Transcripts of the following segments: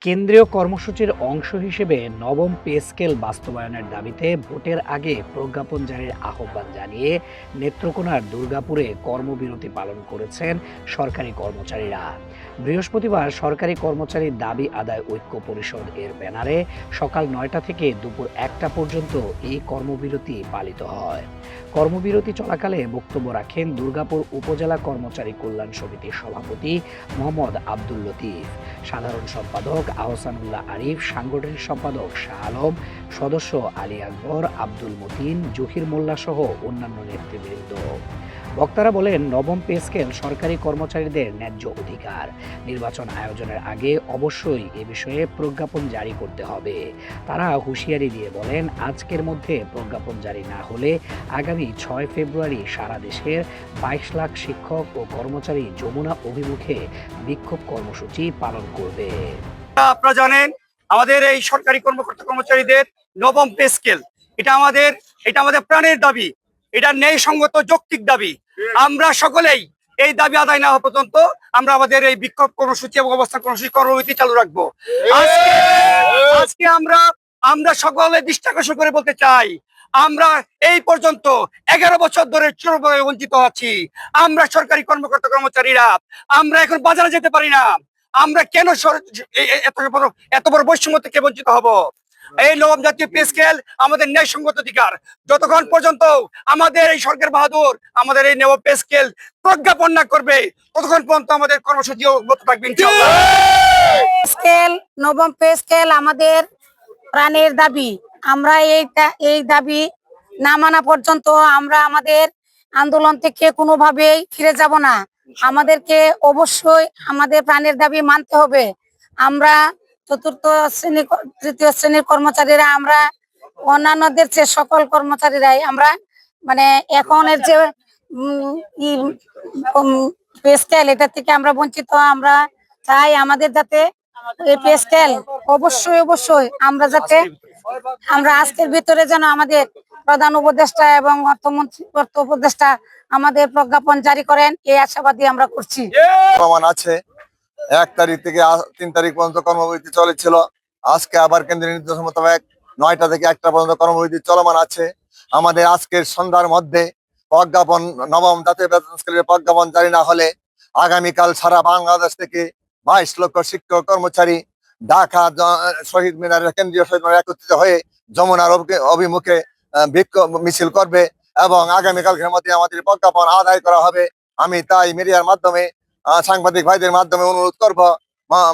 কেন্দ্রীয় কর্মসূচির অংশ হিসেবে নবম পে স্কেল বাস্তবায়নের দাবিতে ভোটের আগে প্রজ্ঞাপন জারির আহ্বান জানিয়ে নেত্রকোনার দুর্গাপুরে কর্মবিরতি পালন করেছেন সরকারি কর্মচারীরা। বৃহস্পতিবার সরকারি কর্মচারী দাবি আদায় ঐক্য পরিষদ এর ব্যানারে সকাল ৯টা থেকে দুপুর ১টা পর্যন্ত এই কর্মবিরতি পালিত হয়। কর্মবিরতি চলাকালে বক্তব্য রাখেন দুর্গাপুর উপজেলা কর্মচারী কল্যাণ সমিতির সভাপতি মোহাম্মদ আব্দুল লতিফ, সাধারণ সম্পাদক আহসানুল্লাহ আরিফ, সাংগঠনিক সম্পাদক শাহ আলম, সদস্য আলী আকবর, আব্দুল মতিন, জহির মোল্লা সহ অন্যান্য নেতৃবৃন্দ। বক্তারা বলেন, নবম পে স্কেল সরকারি কর্মচারীদের ন্যায্য অধিকার। নির্বাচন আয়োজনের আগে অবশ্যই এ বিষয়ে প্রজ্ঞাপন জারি করতে হবে। তারা হুঁশিয়ারি দিয়ে বলেন, আজকের মধ্যে প্রজ্ঞাপন জারি না হলে আগামী ৬ ফেব্রুয়ারি সারা দেশের ২২ লাখ শিক্ষক ও কর্মচারী যমুনা অভিমুখে বিক্ষোভ কর্মসূচি পালন করবে। আপনারা জানেন, আমাদের এই সরকারি কর্মকর্তা কর্মচারীদের নবম পে স্কেল এটা আমাদের প্রাণের দাবি, এটা ন্যায়সঙ্গত যৌক্তিক দাবি। আমরা সকলেই এই দাবি আদায় না হওয়া পর্যন্ত আমরা আমাদের এই বিক্ষোভ কর্মসূচি এবং অবস্থান কর্মসূচি কর্মসূচি চালু রাখবো। আজকে আমরা সকলে দৃষ্টি আকর্ষণ করে বলতে চাই, আমরা এই পর্যন্ত ১১ বছর ধরে চরমভাবে বঞ্চিত আছি। আমরা সরকারি কর্মকর্তা কর্মচারীরা আমরা এখন বাজারে যেতে পারি না। আমরা কেন এত বড় বৈষম্য থেকে বঞ্চিত হব? এই নবম জাতীয় পে স্কেল আমাদের ন্যায়সঙ্গত অধিকার। যতক্ষণ পর্যন্ত আমাদের এই সরকার বাহাদুর আমাদের এই নবম পে স্কেল প্রজ্ঞাপন না করবে, ততক্ষণ পর্যন্ত আমাদের কর্মসূচি অব্যাহত থাকবে ইনশাআল্লাহ। স্কেল নবম পে স্কেল আমাদের প্রাণের দাবি। আমরা এই দাবি না মানা পর্যন্ত আমরা আমাদের আন্দোলন থেকে কোনোভাবেই ফিরে যাব না। আমাদেরকে অবশ্যই আমাদের প্রাণের দাবি মানতে হবে। আমরা চতুর্থ শ্রেণী তৃতীয় শ্রেণীর কর্মচারীরা, আমরা অন্যান্যদের চেয়ে সকল কর্মচারীরাই আমরা মানে এখনের যে পে স্কেল এটা থেকে আমরা বঞ্চিত। আমরা চাই আমাদের যাতে এই পে স্কেল অবশ্যই আমরা আজকের ভিতরে যেন আমাদের প্রধান উপদেষ্টা এবং অর্থ উপদেষ্টা আমাদের প্রজ্ঞাপন জারি করেন, এই আশাবাদী আমরা করছি। প্রমাণ আছে ১ তারিখ থেকে ৩ তারিখ পর্যন্ত কর্মবিরতি চলেছিল। আজকে আবার কেন্দ্রীয় নির্দেশ মোতাবেক ৯টা থেকে ১টা পর্যন্ত কর্মবিরতি চলমান আছে। আমাদের আজকের সন্ধ্যার মধ্যে প্রজ্ঞাপন নবম জাতীয় বেতন স্কেলের প্রজ্ঞাপন জারি না হলে আগামীকাল সারা বাংলাদেশ থেকে ২২ লক্ষ শিক্ষক কর্মচারী ঢাকা শহীদ মিনারের কেন্দ্রীয় শহীদ মিনারে একত্রিত হয়ে যমুনার অভিমুখে বিক্ষোভ মিছিল করবে এবং আগামীকালকের মধ্যে আমাদের প্রজ্ঞাপন আদায় করা হবে। আমি তাই মিডিয়ার মাধ্যমে সাংবাদিক ভাইদের মাধ্যমে অনুরোধ করব,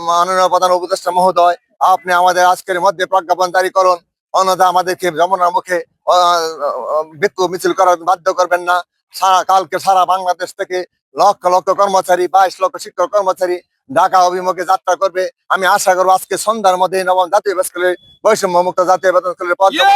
মাননীয় প্রধান উপদেষ্টা মহোদয়, আপনি আমাদের আজকের মধ্যে প্রজ্ঞাপন জারি করুন, অন্যথা আমাদেরকে যমুনার মুখে বিক্ষোভ মিছিল করার বাধ্য করবেন না। কালকে সারা বাংলাদেশ থেকে লক্ষ লক্ষ কর্মচারী ২২ লক্ষ শিক্ষক কর্মচারী ঢাকা অভিমুখে যাত্রা করবে। আমি আশা করবো আজকে সন্ধ্যার মধ্যে নবম জাতীয় বেতন স্কেলের বৈষম্য মুক্ত জাতীয় বেতন স্কেলের প্রজ্ঞাপন